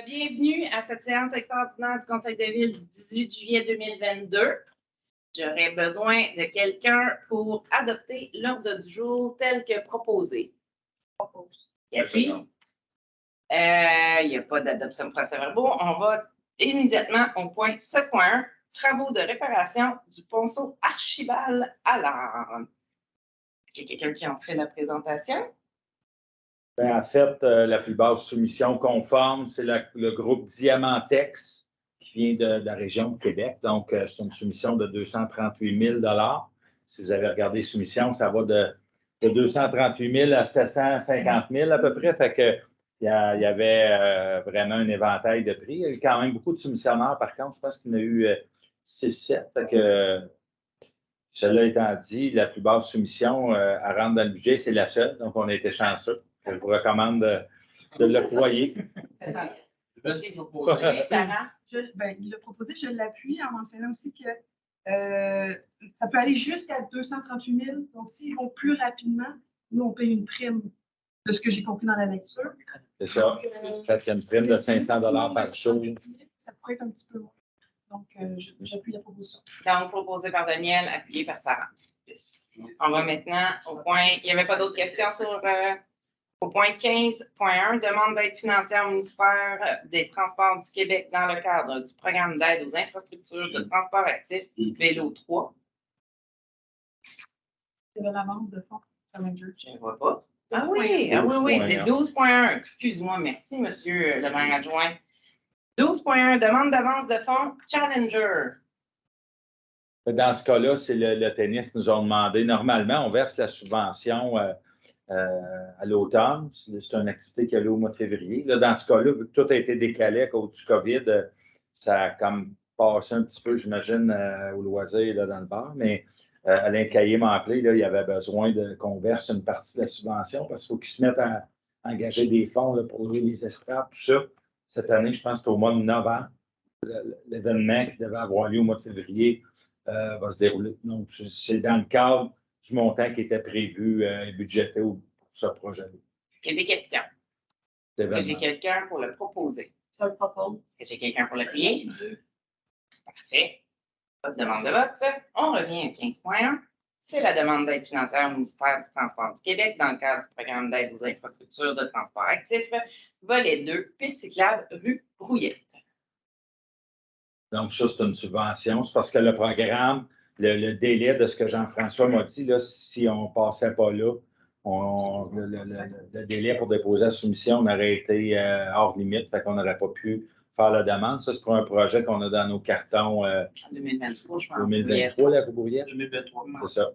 Bienvenue à cette séance extraordinaire du Conseil de ville du 18 juillet 2022. J'aurais besoin de quelqu'un pour adopter l'ordre du jour tel que proposé. Il n'y a pas d'adoption de procès-verbaux. On va immédiatement au point 7.1, travaux de réparation du ponceau archival à l'art. Est-ce qu'il y a quelqu'un qui en fait la présentation? En fait, la plus basse soumission conforme, c'est le groupe Diamantex qui vient de la région de Québec. Donc, c'est une soumission de 238 000 $. Si vous avez regardé les soumissions, ça va de 238 000 à 750 000 à peu près. Fait que, il y avait vraiment un éventail de prix. Il y a eu quand même beaucoup de soumissionnaires, par contre. Je pense qu'il y en a eu 6-7. Fait que, cela étant dit, la plus basse soumission à rendre dans le budget, c'est la seule. Donc, on a été chanceux. Je vous recommande de l'octroyer. Oui, Sarah. Il l'a proposé, je l'appuie en mentionnant aussi que ça peut aller jusqu'à 238 000. Donc, s'ils vont plus rapidement, nous, on paye une prime de ce que j'ai compris dans la lecture. C'est ça. C'est une prime de 500 $ par jour. Ça pourrait être un petit peu moins. Donc, j'appuie la proposition. Donc, proposé par Daniel, appuyé par Sarah. On va maintenant au point. Il n'y avait pas d'autres questions sur. Au point 15.1, demande d'aide financière au ministère des Transports du Québec dans le cadre du programme d'aide aux infrastructures de transport actif Vélo 3. C'est de l'avance de fonds. Je ne vois pas. Ah oui, le 12.1. Excuse-moi, merci, monsieur le maire adjoint. 12.1, demande d'avance de fonds Challenger. Dans ce cas-là, c'est le tennis qui nous a demandé. Normalement, on verse la subvention à l'automne. C'est une activité qui a lieu au mois de février. Là, dans ce cas-là, vu que tout a été décalé à cause du COVID, ça a comme passé un petit peu, j'imagine, au loisir là, dans le bar. Mais Alain Caillé m'a appelé, là, il avait besoin qu'on verse une partie de la subvention parce qu'il faut qu'ils se mettent à engager des fonds là, pour ouvrir les estrades, tout ça. Cette année, je pense que c'est au mois de novembre. L'événement qui devait avoir lieu au mois de février va se dérouler. Donc, c'est dans le cadre du montant qui était prévu et budgété pour ce projet-là. Est-ce qu'il y a des questions? Est-ce que j'ai quelqu'un pour le proposer? Je le propose. Est-ce que j'ai quelqu'un pour l'appuyer? Parfait. Pas de demande de vote. On revient à 15.1. C'est la demande d'aide financière au ministère du Transport du Québec dans le cadre du programme d'aide aux infrastructures de transport actif, volet 2, piste cyclable rue Brouillette. Donc, ça, c'est une subvention. C'est parce que le programme, le délai de ce que Jean-François m'a dit, là, si on ne passait pas là, le délai pour déposer la soumission aurait été hors limite, fait qu'on n'aurait pas pu faire la demande. Ça, c'est pour un projet qu'on a dans nos cartons. En 2023, je pense. 2023, la Brouillette. 2023. C'est ça.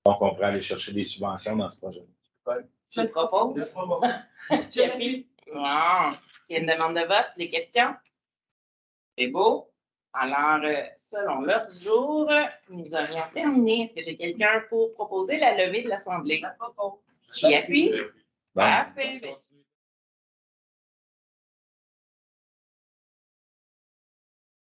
Donc, on pourrait aller chercher des subventions dans ce projet. Je le propose. Jeffy. Wow. Il y a une demande de vote, des questions? C'est beau. Alors, selon l'heure du jour, nous aurions terminé. Est-ce que j'ai quelqu'un pour proposer la levée de l'Assemblée? Qui appuie? Parfait.